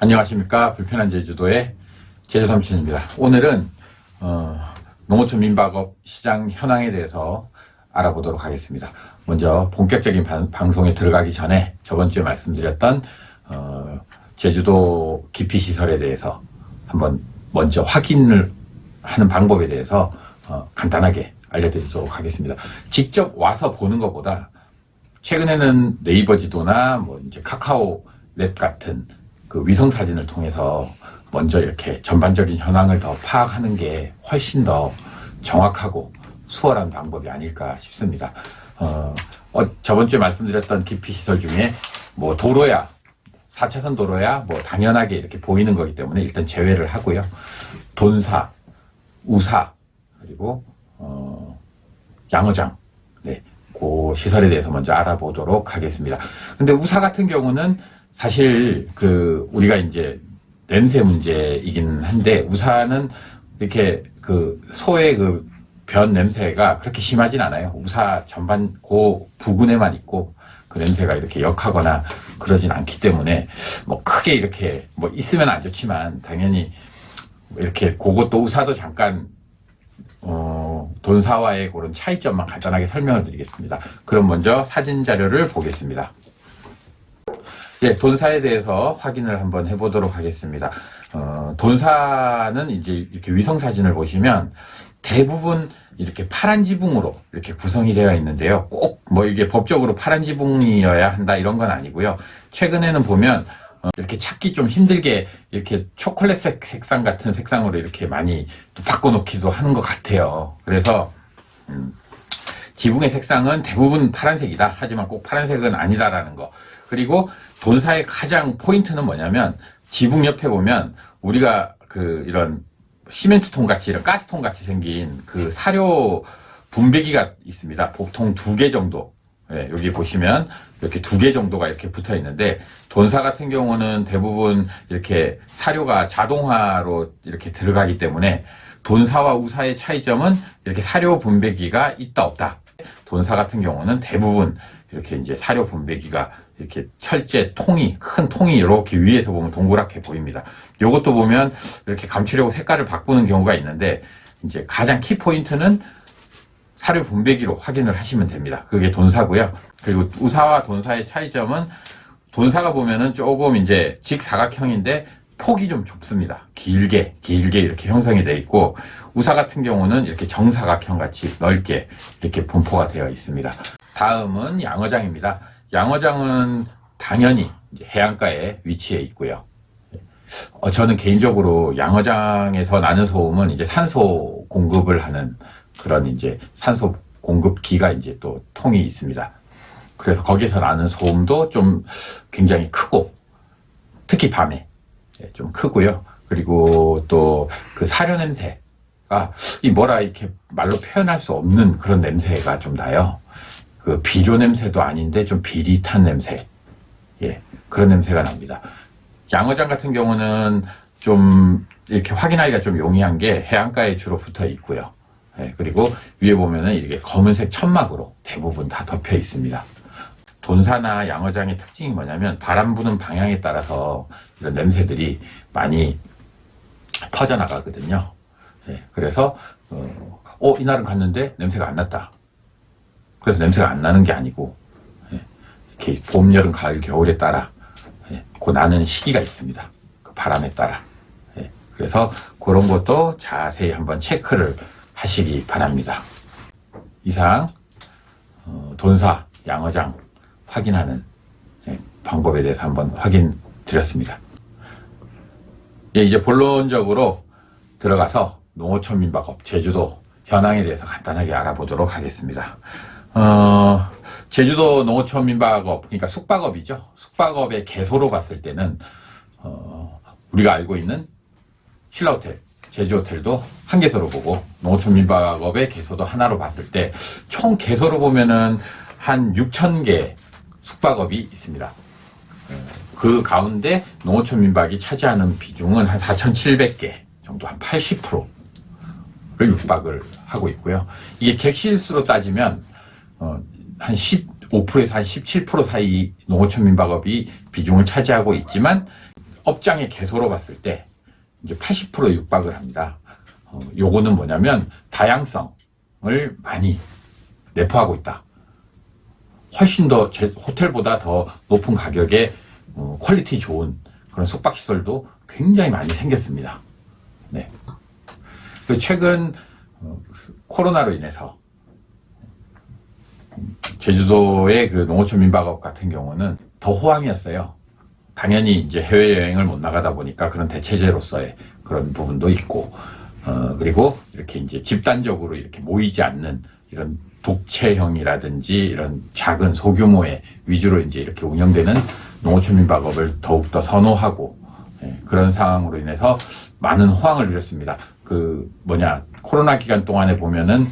안녕하십니까. 불편한 제주도의 제주삼촌입니다. 오늘은 농어촌 민박업 시장 현황에 대해서 알아보도록 하겠습니다. 먼저 본격적인 방송에 들어가기 전에 저번 주에 말씀드렸던 제주도 기피시설에 대해서 한번 먼저 확인을 하는 방법에 대해서 간단하게 알려드리도록 하겠습니다. 직접 와서 보는 것보다 최근에는 네이버 지도나 뭐 이제 카카오 맵 같은 그 위성 사진을 통해서 먼저 이렇게 전반적인 현황을 더 파악하는 게 훨씬 더 정확하고 수월한 방법이 아닐까 싶습니다. 저번 주에 말씀드렸던 기피시설 중에 뭐 도로야, 4차선 도로야 뭐 당연하게 이렇게 보이는 거기 때문에 일단 제외를 하고요. 돈사, 우사, 그리고 양어장, 네, 그 시설에 대해서 먼저 알아보도록 하겠습니다. 근데 우사 같은 경우는 사실 우리가 이제 냄새 문제이긴 한데, 우사는 이렇게 소의 변 냄새가 그렇게 심하진 않아요. 우사 전반 부근에만 있고 그 냄새가 이렇게 역하거나 그러진 않기 때문에 뭐 크게 이렇게 뭐 있으면 안 좋지만 당연히 이렇게 그것도 우사도 잠깐 돈사와의 그런 차이점만 간단하게 설명을 드리겠습니다. 그럼 먼저 사진 자료를 보겠습니다. 예, 돈사에 대해서 확인을 한번 해보도록 하겠습니다. 돈사는 이제 이렇게 위성 사진을 보시면 대부분 이렇게 파란 지붕으로 이렇게 구성이 되어 있는데요. 꼭 뭐 이게 법적으로 파란 지붕이어야 한다 이런 건 아니고요. 최근에는 보면 이렇게 찾기 좀 힘들게 이렇게 초콜릿색 색상 같은 색상으로 이렇게 많이 또 바꿔놓기도 하는 것 같아요. 그래서 지붕의 색상은 대부분 파란색이다. 하지만 꼭 파란색은 아니다라는 거. 그리고 돈사의 가장 포인트는 뭐냐면 지붕 옆에 보면 우리가 이런 시멘트통 같이 이런 가스통 같이 생긴 사료 분배기가 있습니다. 보통 2개 정도. 네, 여기 보시면 이렇게 2개 정도가 이렇게 붙어 있는데, 돈사 같은 경우는 대부분 이렇게 사료가 자동화로 이렇게 들어가기 때문에 돈사와 우사의 차이점은 이렇게 사료 분배기가 있다 없다. 돈사 같은 경우는 대부분 이렇게 이제 사료 분배기가 이렇게 철제 큰 통이 이렇게 위에서 보면 동그랗게 보입니다. 요것도 보면 이렇게 감추려고 색깔을 바꾸는 경우가 있는데, 이제 가장 키 포인트는 사료 분배기로 확인을 하시면 됩니다. 그게 돈사고요. 그리고 우사와 돈사의 차이점은 돈사가 보면은 조금 이제 직사각형인데 폭이 좀 좁습니다. 길게 이렇게 형성이 되어 있고, 우사 같은 경우는 이렇게 정사각형 같이 넓게 이렇게 분포가 되어 있습니다. 다음은 양어장입니다. 양어장은 당연히 이제 해안가에 위치해 있고요. 저는 개인적으로 양어장에서 나는 소음은 이제 산소 공급을 하는 그런 이제 산소 공급기가 이제 또 통이 있습니다. 그래서 거기서 나는 소음도 좀 굉장히 크고, 특히 밤에 좀 크고요. 그리고 또 사료 냄새가 이렇게 말로 표현할 수 없는 그런 냄새가 좀 나요. 비료 냄새도 아닌데 좀 비릿한 냄새. 예, 그런 냄새가 납니다. 양어장 같은 경우는 좀 이렇게 확인하기가 좀 용이한 게 해안가에 주로 붙어 있고요. 예, 그리고 위에 보면은 이렇게 검은색 천막으로 대부분 다 덮여 있습니다. 돈사나 양어장의 특징이 뭐냐면 바람 부는 방향에 따라서 이런 냄새들이 많이 퍼져나가거든요. 예, 그래서 이날은 갔는데 냄새가 안 났다. 그래서 냄새가 안 나는 게 아니고, 이렇게 봄, 여름, 가을, 겨울에 따라 나는 시기가 있습니다. 그 바람에 따라. 그래서 그런 것도 자세히 한번 체크를 하시기 바랍니다. 이상 돈사, 양어장 확인하는 방법에 대해서 한번 확인 드렸습니다. 이제 본론적으로 들어가서 농어촌 민박업 제주도 현황에 대해서 간단하게 알아보도록 하겠습니다. 제주도 농어촌 민박업, 그러니까 숙박업이죠. 숙박업의 개소로 봤을 때는 우리가 알고 있는 신라호텔, 제주호텔도 한 개소로 보고, 농어촌 민박업의 개소도 하나로 봤을 때 총 개소로 보면은 한 6,000개 숙박업이 있습니다. 그 가운데 농어촌 민박이 차지하는 비중은 한 4,700개 정도, 한 80%를 육박을 하고 있고요. 이게 객실수로 따지면 한 15%에서 한 17% 사이 농어촌 민박업이 비중을 차지하고 있지만, 업장의 개소로 봤을 때 이제 80% 육박을 합니다. 요거는 뭐냐면 다양성을 많이 내포하고 있다. 훨씬 더 호텔보다 더 높은 가격에 퀄리티 좋은 그런 숙박시설도 굉장히 많이 생겼습니다. 네. 최근 코로나로 인해서 제주도의 그 농어촌 민박업 같은 경우는 더 호황이었어요. 당연히 이제 해외여행을 못 나가다 보니까 그런 대체제로서의 그런 부분도 있고, 그리고 이렇게 이제 집단적으로 이렇게 모이지 않는 이런 독채형이라든지 이런 작은 소규모의 위주로 이제 이렇게 운영되는 농어촌 민박업을 더욱더 선호하고, 그런 상황으로 인해서 많은 호황을 누렸습니다. 코로나 기간 동안에 보면은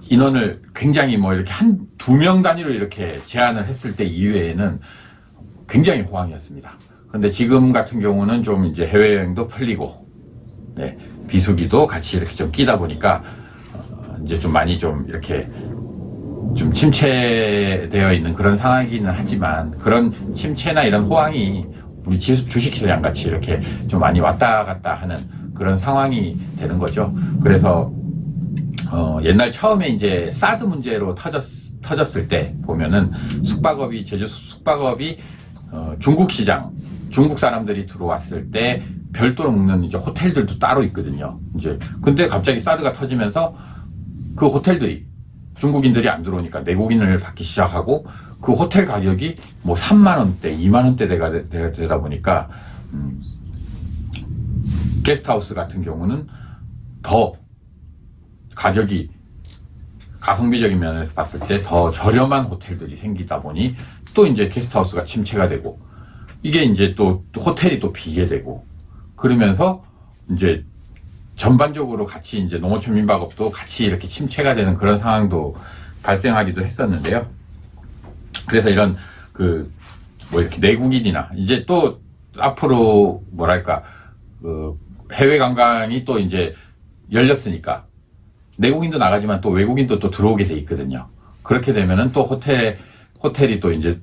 인원을 굉장히 뭐 이렇게 두 명 단위로 이렇게 제한을 했을 때 이외에는 굉장히 호황이었습니다. 근데 지금 같은 경우는 좀 이제 해외여행도 풀리고, 네, 비수기도 같이 이렇게 좀 끼다 보니까, 이제 좀 많이 좀 이렇게 좀 침체되어 있는 그런 상황이기는 하지만, 그런 침체나 이런 호황이 우리 주식시장 같이 이렇게 좀 많이 왔다 갔다 하는 그런 상황이 되는 거죠. 그래서, 옛날 처음에 이제 사드 문제로 터졌을 때 보면은 제주 숙박업이 중국 시장, 중국 사람들이 들어왔을 때 별도로 묵는 이제 호텔들도 따로 있거든요. 근데 갑자기 사드가 터지면서 그 호텔들이 중국인들이 안 들어오니까 내국인을 받기 시작하고, 그 호텔 가격이 뭐 3만 원대, 2만 원대가 되다 보니까, 게스트하우스 같은 경우는 더 가격이 가성비적인 면에서 봤을 때 더 저렴한 호텔들이 생기다 보니 또 이제 게스트하우스가 침체가 되고, 이게 이제 또 호텔이 또 비게 되고, 그러면서 이제 전반적으로 같이 이제 농어촌 민박업도 같이 이렇게 침체가 되는 그런 상황도 발생하기도 했었는데요. 그래서 이런 이렇게 내국인이나 이제 또 앞으로 뭐랄까, 해외 관광이 또 이제 열렸으니까 내국인도 나가지만 또 외국인도 또 들어오게 돼 있거든요. 그렇게 되면은 또 호텔이 또 이제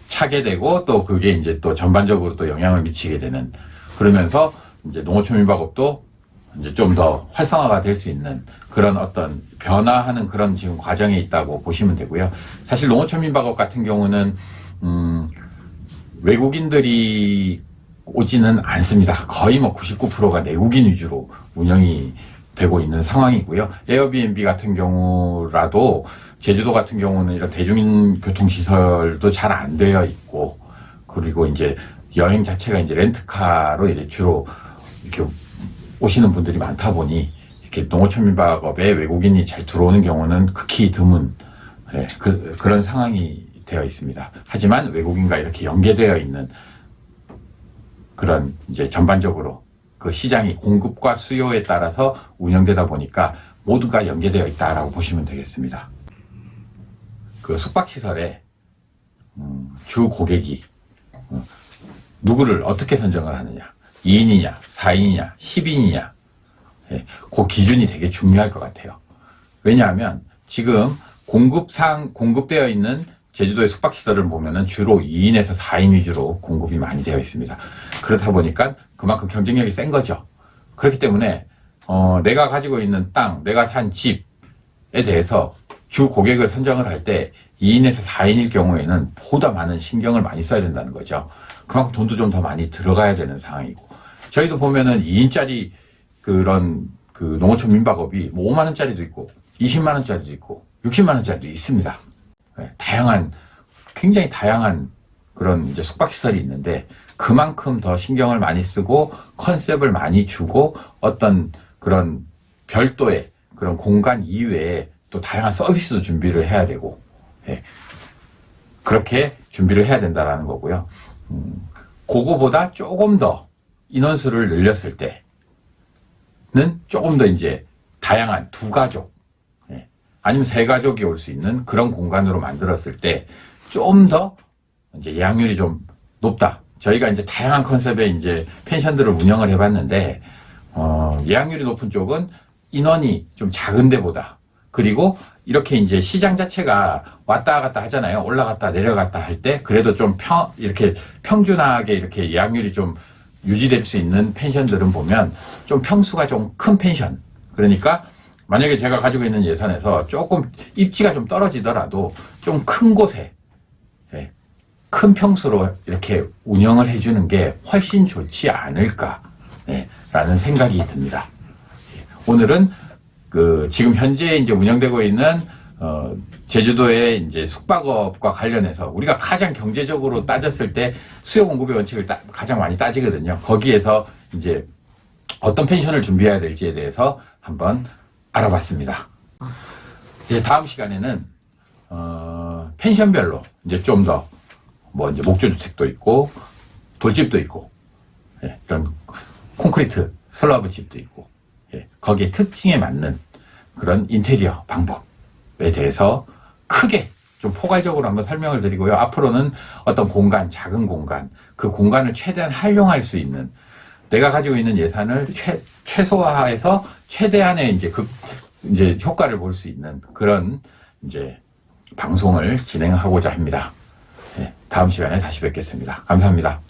차게 되고, 또 그게 이제 또 전반적으로 또 영향을 미치게 되는, 그러면서 이제 농어촌 민박업도 이제 좀 더 활성화가 될 수 있는 그런 어떤 변화하는 그런 지금 과정에 있다고 보시면 되고요. 사실 농어촌 민박업 같은 경우는 외국인들이 오지는 않습니다. 거의 뭐 99%가 내국인 위주로 운영이 되고 있는 상황이고요. 에어비앤비 같은 경우라도 제주도 같은 경우는 이런 대중교통시설도 잘 안 되어 있고, 그리고 이제 여행 자체가 이제 렌트카로 이제 주로 이렇게 오시는 분들이 많다 보니 이렇게 농어촌 민박업에 외국인이 잘 들어오는 경우는 극히 드문, 그런 상황이 되어 있습니다. 하지만 외국인과 이렇게 연계되어 있는 그런 이제 전반적으로 그 시장이 공급과 수요에 따라서 운영되다 보니까 모두가 연계되어 있다라고 보시면 되겠습니다. 그 숙박시설에 주 고객이 누구를 어떻게 선정을 하느냐, 2인이냐, 4인이냐, 10인이냐, 그 기준이 되게 중요할 것 같아요. 왜냐하면 지금 공급되어 있는 제주도의 숙박시설을 보면은 주로 2인에서 4인 위주로 공급이 많이 되어 있습니다. 그렇다 보니까 그만큼 경쟁력이 센 거죠. 그렇기 때문에 내가 가지고 있는 땅, 내가 산 집에 대해서 주 고객을 선정을 할 때 2인에서 4인일 경우에는 보다 많은 신경을 많이 써야 된다는 거죠. 그만큼 돈도 좀 더 많이 들어가야 되는 상황이고, 저희도 보면은 2인짜리 그런 농어촌 민박업이 뭐 5만 원짜리도 있고 20만 원짜리도 있고 60만 원짜리도 있습니다. 굉장히 다양한 그런 이제 숙박시설이 있는데, 그만큼 더 신경을 많이 쓰고 컨셉을 많이 주고 어떤 그런 별도의 그런 공간 이외에 또 다양한 서비스도 준비를 해야 되고, 그렇게 준비를 해야 된다라는 거고요. 그거보다 조금 더 인원수를 늘렸을 때는 조금 더 이제 다양한 2가족, 아니면 3가족이 올 수 있는 그런 공간으로 만들었을 때 좀 더 이제 예약률이 좀 높다. 저희가 이제 다양한 컨셉의 이제 펜션들을 운영을 해봤는데, 예약률이 높은 쪽은 인원이 좀 작은 데보다, 그리고 이렇게 이제 시장 자체가 왔다 갔다 하잖아요. 올라갔다 내려갔다 할 때, 그래도 좀 이렇게 평준하게 이렇게 예약률이 좀 유지될 수 있는 펜션들은 보면 좀 평수가 좀 큰 펜션. 그러니까 만약에 제가 가지고 있는 예산에서 조금 입지가 좀 떨어지더라도 좀 큰 곳에 큰 평수로 이렇게 운영을 해주는 게 훨씬 좋지 않을까 라는 생각이 듭니다. 오늘은 지금 현재 이제 운영되고 있는 제주도의 이제 숙박업과 관련해서 우리가 가장 경제적으로 따졌을 때 수요 공급의 원칙을 가장 많이 따지거든요. 거기에서 이제 어떤 펜션을 준비해야 될지에 대해서 한번 알아봤습니다. 이제 다음 시간에는 펜션별로 이제 좀 더 이제 목조주택도 있고 돌집도 있고 이런 콘크리트 슬러브 집도 있고 거기에 특징에 맞는 그런 인테리어 방법에 대해서 크게 좀 포괄적으로 한번 설명을 드리고요. 앞으로는 어떤 공간, 작은 공간, 그 공간을 최대한 활용할 수 있는 내가 가지고 있는 예산을 최소화해서 최대한의 이제 효과를 볼 수 있는 그런 이제 방송을 진행하고자 합니다. 다음 시간에 다시 뵙겠습니다. 감사합니다.